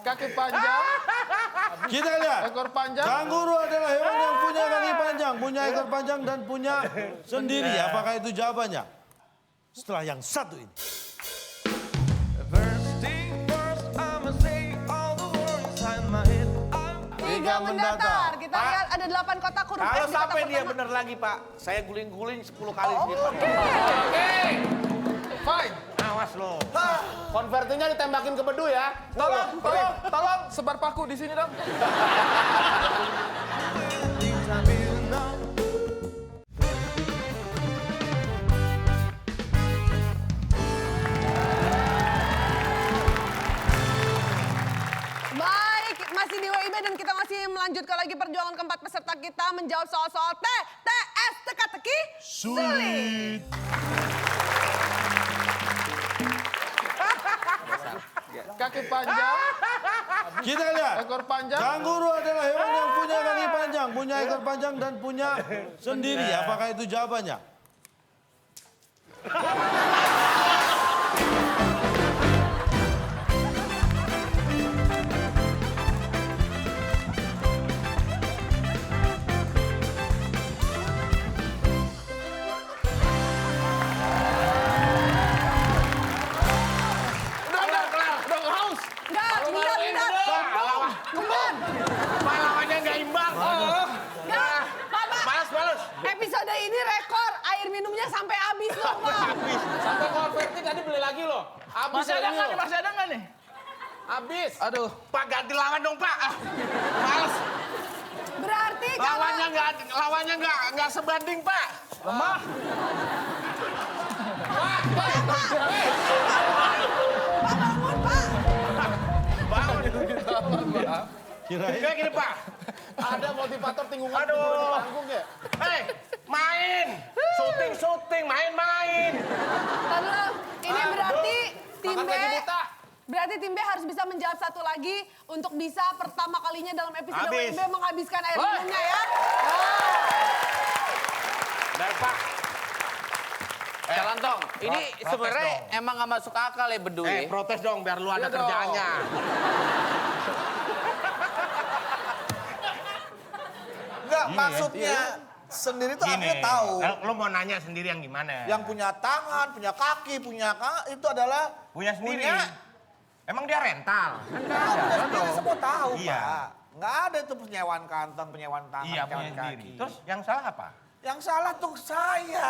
Kaki panjang, Kita lihat. ekor panjang. Kanguru adalah hewan yang punya kaki panjang, punya ekor panjang, dan punya sendiri. Apakah itu jawabannya? Setelah yang satu ini. Tiga mendatar. Kita lihat ada 8 kotak huruf Kalau S di kotak sampai dia pertama. bener lagi Pak, saya guling-guling 10 kali sini Pak. Fine. awas lo. Konvertinya ditembakin ke Bedu ya. Tolong sebar paku di sini dong. Baik, masih di WIB dan kita masih melanjutkan lagi perjuangan keempat peserta kita menjawab soal-soal TTS teka-teki sulit. Kaki panjang, Kita lihat. ekor panjang. Kanguru adalah hewan yang punya kaki panjang, punya ekor panjang, dan punya sendiri. Apakah itu jawabannya? Enggak, bentar. Kembar. Pahlawannya nggak imbang. Enggak, Bapak. Balas. Episode ini rekor, air minumnya sampai habis loh, Pak. Sampai konverti tadi beli lagi loh. Habis Masih ada ini nggak loh. nih? Masih ada nggak nih? Habis. Aduh. Pak ganti lawan dong Pak. Males. Berarti kalau Lawannya nggak sebanding Pak. Lemah. Pak bangun, Pak. Kirain Kayak gini Pak. Ada motivator tinggungan Aduh. di panggung ya? Hei, main. Syuting, main-main. Lalu ini berarti tim Makan B. gaji buta. Berarti tim B harus bisa menjawab satu lagi untuk bisa pertama kalinya dalam episode Habis. WIB menghabiskan air Woi. minumnya ya. Dari Pak. Calantong, ini protes sebenarnya dong. emang gak masuk akal ya Bedu ya. Protes dong biar lu ada Iya dong. kerjaannya. Enggak, maksudnya sendiri tuh Gini, artinya tahu. lu mau nanya sendiri yang gimana? Yang punya tangan, punya kaki, itu adalah punya sendiri. punya. Emang dia rental? Kan nggak Tahu, ada. punya sendiri semua tahu, Iya. Pak. Nggak ada itu penyewaan kantong, penyewaan tangan, Iya, punya penyewaan sendiri. kaki. Terus yang salah apa? Yang salah tuh saya.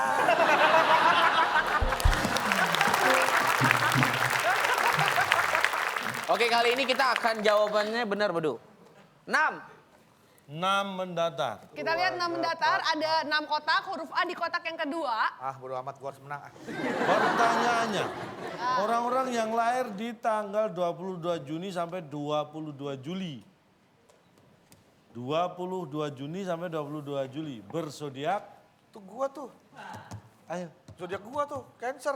Oke, kali ini kita akan jawabannya benar Bedu. 6. 6 mendatar. Kita lihat 6 mendatar, ada 6 kotak, huruf A di kotak yang kedua. Ah, bodo amat, gua harus menang. Pertanyaannya, orang-orang yang lahir di tanggal 22 Juni sampai 22 Juli. 22 Juni sampai 22 Juli. Berzodiak. Tuh gua tuh. Ayo. Zodiak gua tuh, Cancer.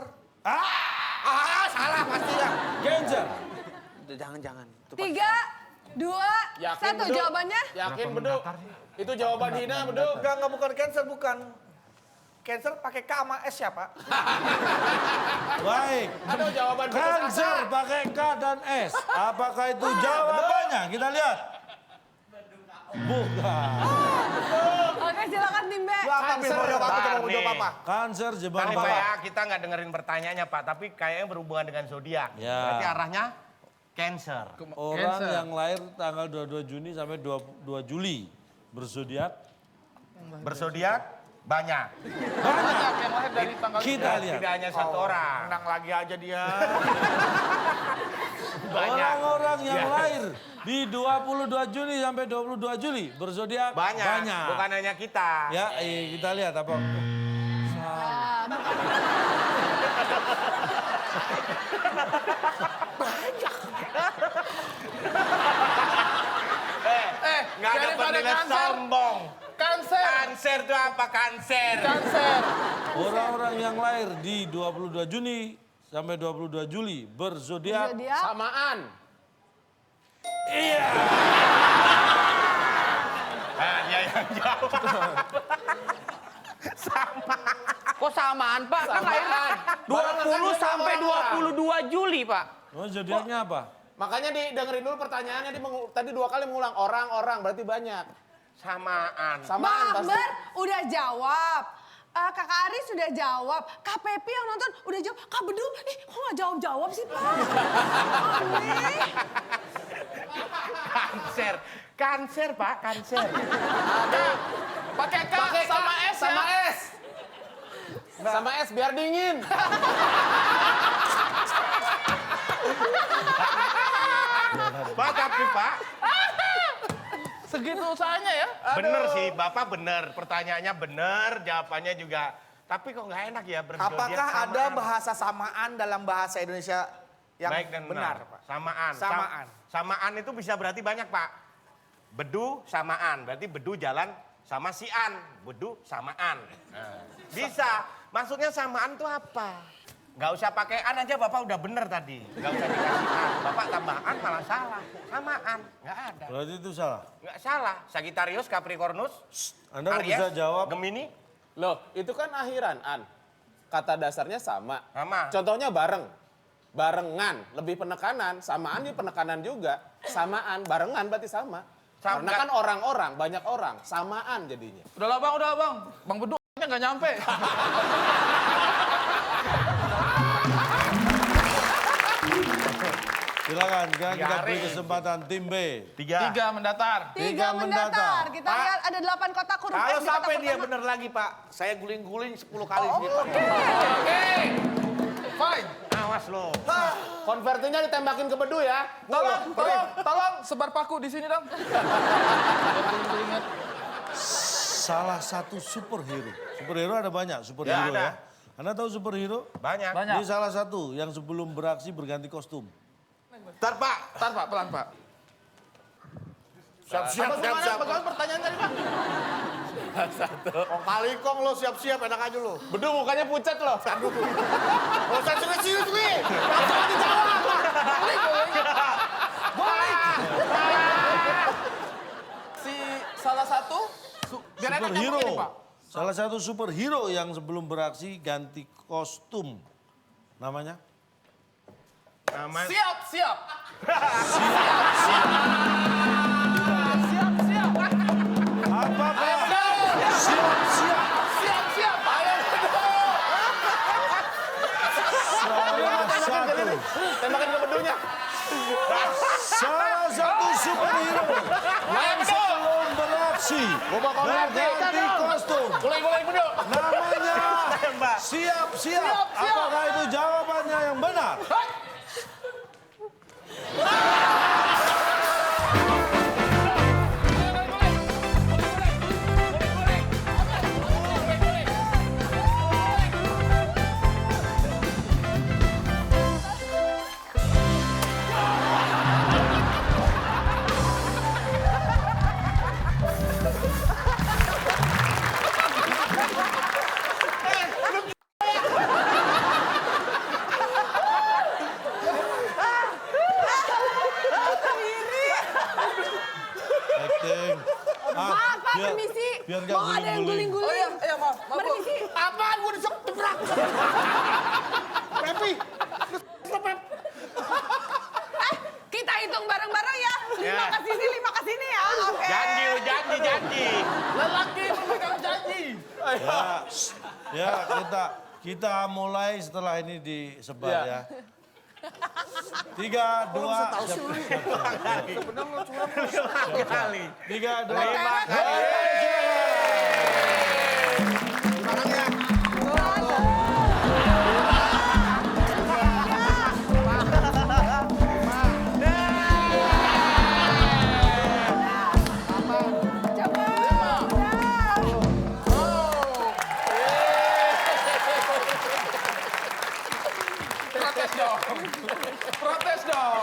Salah pasti ya. Cancer. Jangan. Itu 3, 2, 1 Bedu? jawabannya. Yakin Bedu? Itu jawaban hina Bedu. Enggak bukan Cancer, bukan. Cancer pakai K sama S ya, Pak? Baik. Aduh jawaban putus Cancer asa. pakai K dan S. Apakah itu jawabannya? Kita lihat. Bukan. Oke, silakan tim B. Lu apa, Pin? Mau jawab apa? Coba mau jawab apa? Cancer jebakan Tadi Pak Bapak. ya, kita nggak dengerin pertanyaannya Pak, tapi kayaknya berhubungan dengan zodiak. Ya. Berarti arahnya Cancer. Orang yang lahir tanggal 22 Juni sampai 22 Juli. Berzodiak. Berzodiak banyak. Banyak yang lahir dari tanggal Kita lihat. Tidak hanya satu orang. Menang lagi aja dia. Banyak. Orang-orang yang Ya. lahir di 22 Juni sampai 22 Juli. Berzodiak Banyak. Bukan hanya kita. Ya, kita lihat apa. Nggak ada daripada penilai Cancer. sombong. Cancer. Cancer itu apa Cancer? Cancer. Orang-orang yang lahir di 22 Juni sampai 22 Juli. Berzodiak. Zodiak. Samaan. Nah, dia yang jawab. Kok samaan Pak? Kan lahirnya 20 sampai 22 Juli Pak. Oh, zodiaknya apa? Makanya dengerin dulu pertanyaannya, tadi 2 kali mengulang orang-orang, berarti banyak. Samaan. Bang Samaan pasti. Akbar udah jawab. Kakak Ari sudah jawab. Kak Pepi yang nonton udah jawab. Kak Bedu, kok nggak jawab-jawab sih Pak? Aneh. Cancer Pak, Cancer. Pakai K Pakai K, sama S sama ya. S. Sama S biar dingin. Pak, tapi Pak, Segitu usahanya ya. bener sih, Bapak bener. Pertanyaannya bener, jawabannya juga. Tapi kok nggak enak ya berzodiak Apakah samaan? ada bahasa samaan dalam bahasa Indonesia yang Baik dan benar, benar, Pak? Samaan. Samaan. Samaan itu bisa berarti banyak, Pak. Bedu samaan, berarti bedu jalan sama si An. Bedu samaan. Nah, bisa. Maksudnya samaan itu apa? Nggak usah pakai an aja, Bapak udah bener tadi. Nggak usah dikasih an. Bapak tambah an malah salah. Samaan, nggak ada. Berarti itu salah. Nggak salah. Sagittarius, Capricornus, Anda kok Aries, bisa jawab? Gemini, Loh, itu kan akhiran, An. Kata dasarnya sama. sama. Contohnya bareng. Barengan, lebih penekanan. Samaan juga penekanan juga. Samaan, barengan berarti sama. Karena kan orang-orang, banyak orang. Samaan jadinya. Udah lah bang. Bang Bedu nggak nyampe. Silakan, sekarang kita beri Garing. kesempatan tim B. 3. 3 mendatar. 3 mendatar. Kita Pak, lihat ada 8 kotak huruf S Kalau di kotak sampai dia pertama. bener lagi, Pak, saya guling-guling 10 kali Oh, gitu. oke. Fine. Awas lo. Konvertinya ditembakin ke Bedu ya. Tolong sebar paku di sini dong. Salah satu superhero. Superhero ada banyak, superhero Ya, ada. ya. Anda tahu superhero? Banyak. Banyak. Ini salah satu yang sebelum beraksi berganti kostum. Ntar Pak. Ntar Pak, pelan Pak. Siap-siap, siap-siap. Bagaimana pertanyaan tadi, Pak? Kong kali kong lo siap-siap, enak aja lo. Bedu mukanya pucat loh. Aduh. Gak usah serius-serius nih. Langsung aja jawab. Balik. Si salah satu biar enak Superhero. nyambung ini, Pak. Salah satu superhero yang sebelum beraksi ganti kostum. Namanya? Nama Siap, siap. Apakah siap-siap Siap, siap. Ayo, Tembakin ke bedunya. salah satu superhero yang sebelum beraksi berganti kostum? Guling-guling bedu. Namanya siap-siap. Apakah itu jawabannya yang benar? Acting. Maaf, Pak, biar- permisi. biar nggak Mau ada yang guling-guling. Oh guling-guling. iya, maaf, Bu. Permisi. Apaan gue diseprak? Pepi. Kita hitung bareng-bareng ya. 5 Ya. ke sini, 5 ke sini ya. Oke. janji lu janji. Lelaki memegang janji. Ya, kita mulai setelah ini disebar ya. 3, 2, Kali. 3, 2, Terima kasih. Protes dong. Protes dong.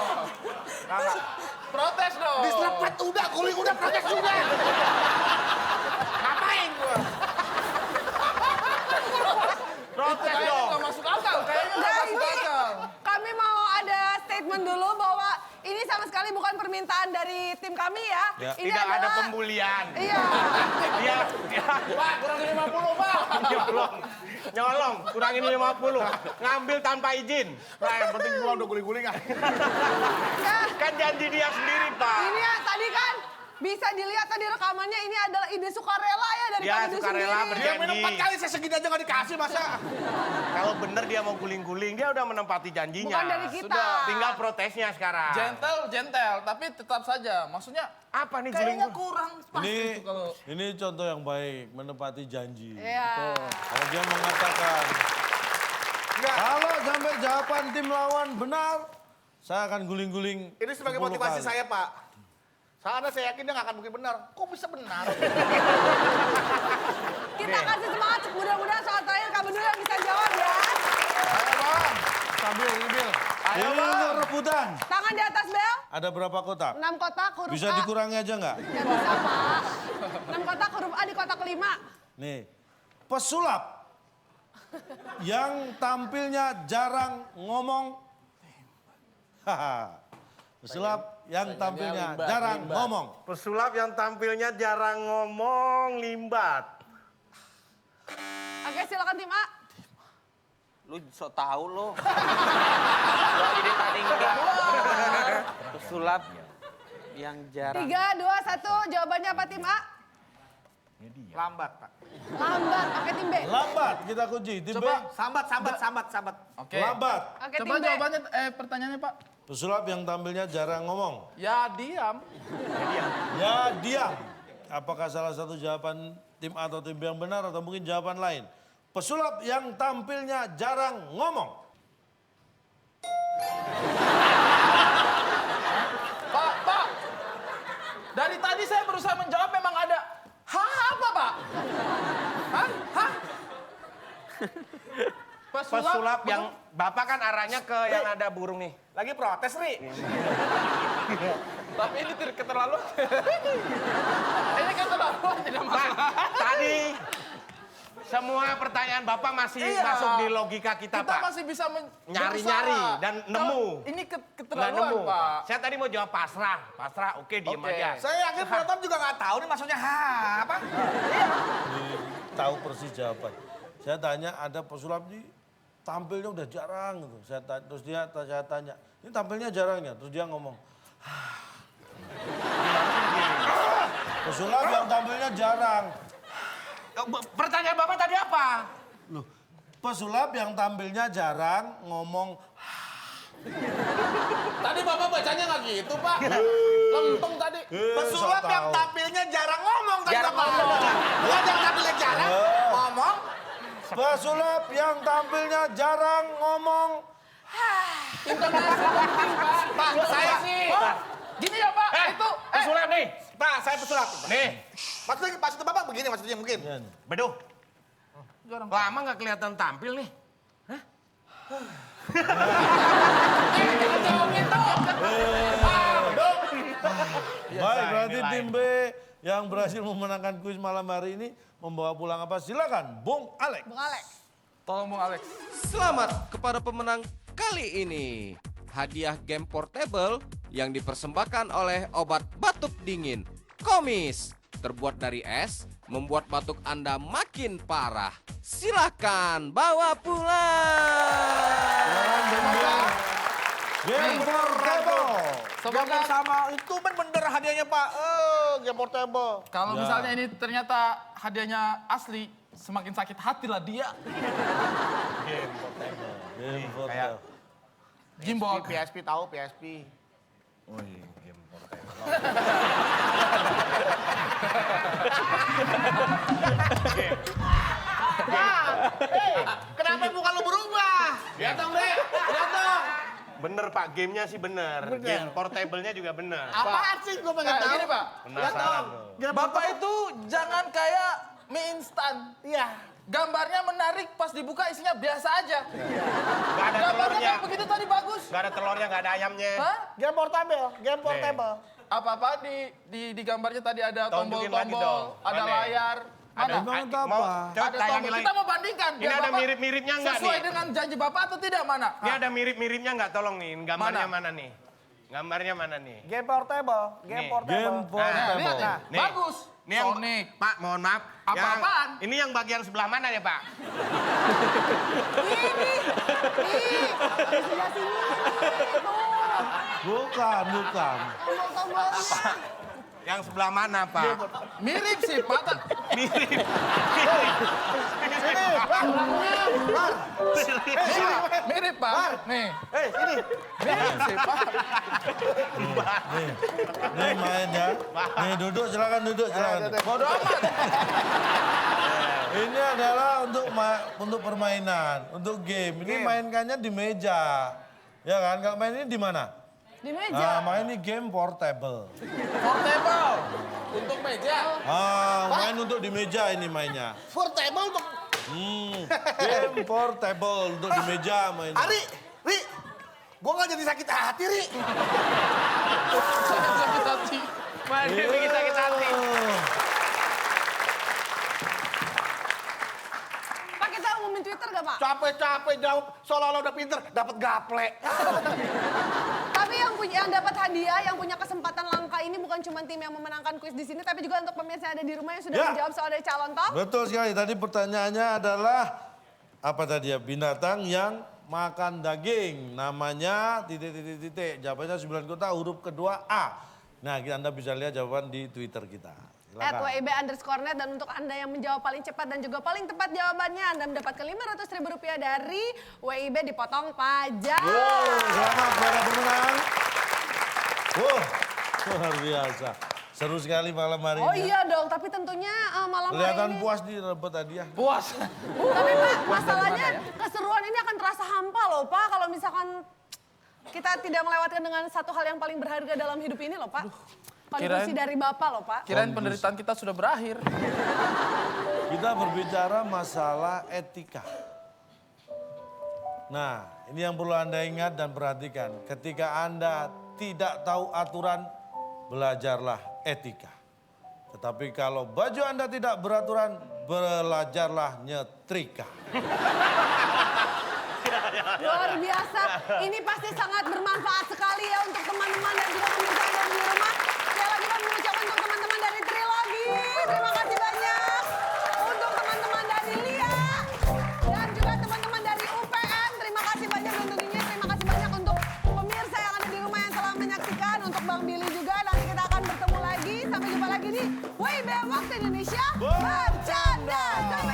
Protes dong. Diserempet udah, guling udah, protes udah. Ngapain gue? Protes Kayaknya dong. nggak masuk akal. Kayaknya nggak Nah, masuk ini akal. kami mau ada statement dulu bahwa ini sama sekali bukan permintaan dari tim kami ya. Ya. Ini Tidak ada adalah- pembulian. Iya. Dia Pak, kurang 50, Pak. nyolong, kurangin 50. Ngambil tanpa izin. Nah, yang penting gua udah guling-guling ah. Ya, Kan janji dia sendiri, Pak. ini ya tadi kan bisa dilihat tadi rekamannya ini adalah ide sukarela ya dari Ya, Pak Bedu sukarela sendiri. berjanji. Dia minum 4 kali, saya segini aja gak dikasih masa. Kalau bener dia mau guling-guling, dia udah menempati janjinya. Bukan dari kita. Sudah. Tinggal protesnya sekarang. Gentle, tapi tetap saja. Maksudnya Apa nih kayaknya guling-guling? kurang pas Ini itu kalau ini contoh yang baik, menepati janji. Iya. Kalau dia mengatakan, kalau sampai jawaban tim lawan benar, saya akan guling-guling. Ini sebagai 10 motivasi kali. saya, Pak. Soalnya saya yakin dia gak akan mungkin benar. Kok bisa benar? Kita kasih semangat, mudah-mudahan soal terakhir Kak Bedu yang bisa jawab ya. ayo bang. Stabil, stabil. Ayo Ini bang. untuk rebutan. Tangan di atas bel, Ada berapa kotak? 6 kotak huruf Bisa A. dikurangi aja nggak? Ya bisa Pak. 6 kotak huruf A di kotak kelima. Nih, pesulap yang tampilnya jarang ngomong. Haha. Pesulap yang tampilnya jarang ngomong. Pesulap yang tampilnya jarang ngomong, limbat. Oke silakan tim A. Lu sok tahu lo. Gua ini tadi enggak. Pesulap yang jarang. 3, 2, 1, jawabannya apa tim A? Lambat, Pak. Lambat, oke tim B. Lambat kita kunci. Tim B, Sambat. Oke. lambat. Oke Coba tim B. jawabannya, pertanyaannya Pak. Pesulap yang tampilnya jarang ngomong. Ya diam. Ya diam. Apakah salah satu jawaban tim A atau tim B yang benar atau mungkin jawaban lain? Pesulap yang tampilnya jarang ngomong. Pak. Dari tadi saya berusaha menjawab memang ada apa Pak? Hah? Pesulap yang, Bapak kan arahnya ke yang ada burung nih. Lagi protes, Ri. Tapi ini tidak keterlaluan. Ini keterlaluan tidak Pak, masalah. tadi semua pertanyaan Bapak masih Iya. masuk di logika kita, Kita Pak. masih bisa Nyari-nyari berusaha. dan Kalau nemu. Ini Nggak keterlaluan, nemu, Pak. Saya tadi mau jawab pasrah. Pasrah, oke diem Oke. aja. Saya yakin penonton juga nggak tahu nih maksudnya apa. Tahu persis jawaban. Saya tanya ada pesulap di tampilnya udah jarang gitu. Saya tanya, ini tampilnya jarang ya? Terus dia ngomong, pesulap yang tampilnya jarang. Pertanyaan Bapak tadi apa? Loh, pesulap yang tampilnya jarang ngomong, Tadi Bapak bacanya nggak gitu, Pak. Lempeng tadi. Pesulap sok yang tahu. tampilnya jarang ngomong tadi Jarang Bapak. ngomong. Bukan yang tampilnya jarang ngomong. pesulap yang tampilnya jarang ngomong. Pak, saya Gini ya, Pak. Itu Pesulap nih. Pak, saya pesulap. Nih, Maksudnya Bapak begini maksudnya mungkin. Beduh. Lama nggak kelihatan tampil nih. Baik, berarti ini tim B yang berhasil memenangkan kuis malam hari ini membawa pulang apa? Silakan, Bung Alex. Bung Alex. tolong Bung Alex. Selamat kepada pemenang kali ini. Hadiah game portable yang dipersembahkan oleh obat batuk dingin Komis. Terbuat dari es, membuat batuk Anda makin parah. Silahkan bawa pulang. Game portable. Semoga Sama itu bener hadiahnya Pak. Game portable. kalau Ya. misalnya ini ternyata hadiahnya asli, semakin sakit hati lah dia. Game portable. Gimbal. PSP tahu PSP. Kenapa muka lu berubah? Lihat dong, Bre. Lihat dong. Bener Pak, gamenya sih bener. Game portable-nya juga bener. Apaan sih gue pengen tahu? Gini, Pak. Penasaran tuh. Bapak itu jangan kayak mie instan. Iya. Gambarnya menarik, pas dibuka isinya biasa aja. Nggak ada Gambarnya telurnya. kayak begitu tadi bagus. Nggak ada telurnya, nggak ada ayamnya. Hah? Game portable, game portable. Apa-apa di gambarnya tadi ada Tunjukin lagi tombol-tombol, dong. ada Mana? layar. Mana? Emang itu Mau apa? coba Ada tayangin tombol. lagi. Kita mau bandingkan. Ini biar ada Bapak mirip-miripnya nggak sesuai nih? dengan janji Bapak atau tidak, mana? Ini ada mirip-miripnya nggak? Tolong nih, gambarnya Mana? mana nih? Gambarnya mana nih? Game portable, game Nih. portable. Game Nah, portable. lihat ya. Nih. Bagus. Ini yang, Sonic. Pak, mohon maaf. Apa-apaan? Ini yang bagian sebelah mana ya, Pak? Di sebelah sini. Bukan. Tombol-tombolnya. Yang sebelah mana, Pak? Mirip sih, Pak. Mirip. Mirip, Pak. Nih. Ini. Mirip sih, Pak. Nih main ya. Nih duduk, silakan duduk, silakan. Bodoh amat. Ini adalah untuk permainan, untuk game. Ini mainkannya di meja. Ya kan? Kalau main ini di mana? Di Nah, meja. main ini game portable. Portable. Untuk meja. Main untuk di meja ini mainnya. Portable untuk Game portable untuk di meja mainnya. Ari, Ri. Gua nggak jadi sakit hati, Ri. Saya sakit hati. Mana bikin sakit hati? Pak, kita umumin Twitter gak, Pak? Capek-capek jawab seolah-olah udah pinter, dapat gaple. Tapi yang dapat hadiah, yang punya kesempatan langka ini bukan cuma tim yang memenangkan kuis di sini, tapi juga untuk pemirsa yang ada di rumah yang sudah Ya. menjawab soal dari calon top. Betul sekali. Tadi pertanyaannya adalah apa tadi ya? Binatang yang makan daging. Namanya titik. Jawabannya 9 kota huruf kedua A. Nah, Anda bisa lihat jawaban di Twitter kita. Silakan. @wib_net dan untuk Anda yang menjawab paling cepat dan juga paling tepat jawabannya, Anda mendapatkan Rp500.000 dari WIB dipotong pajak. Selamat para pemenang. Luar biasa. Seru sekali malam hari Oh ini. iya dong, tapi tentunya malam hari Kelihatan ini. puas di rebut hadiah. Puas. Tapi Pak, masalahnya keseruan ini akan terasa hampa loh Pak, kalau misalkan kita tidak melewatkan dengan satu hal yang paling berharga dalam hidup ini loh Pak. Kontribusi kirain- dari Bapak loh Pak. Kirain penderitaan kita sudah berakhir. Kita berbicara masalah etika. Nah, ini yang perlu Anda ingat dan perhatikan. Ketika Anda tidak tahu aturan belajarlah etika. Tetapi kalau baju Anda tidak beraturan, belajarlah nyetrika. Luar biasa. Ini pasti sangat bermanfaat sekali ya untuk teman-teman dan juga pemirsa yang di rumah. Sekali lagi kami mengucapkan untuk teman-teman dari Trilogi. Terima kasih banyak. Untuk teman-teman dari LIA. Dan juga teman-teman dari UPN. Terima kasih banyak dan tentunya terima kasih banyak untuk pemirsa yang ada di rumah yang telah menyaksikan. Untuk Bang Billy juga. Nanti kita akan bertemu lagi. Sampai jumpa lagi di WIB Waktu Indonesia Bercanda. Sampai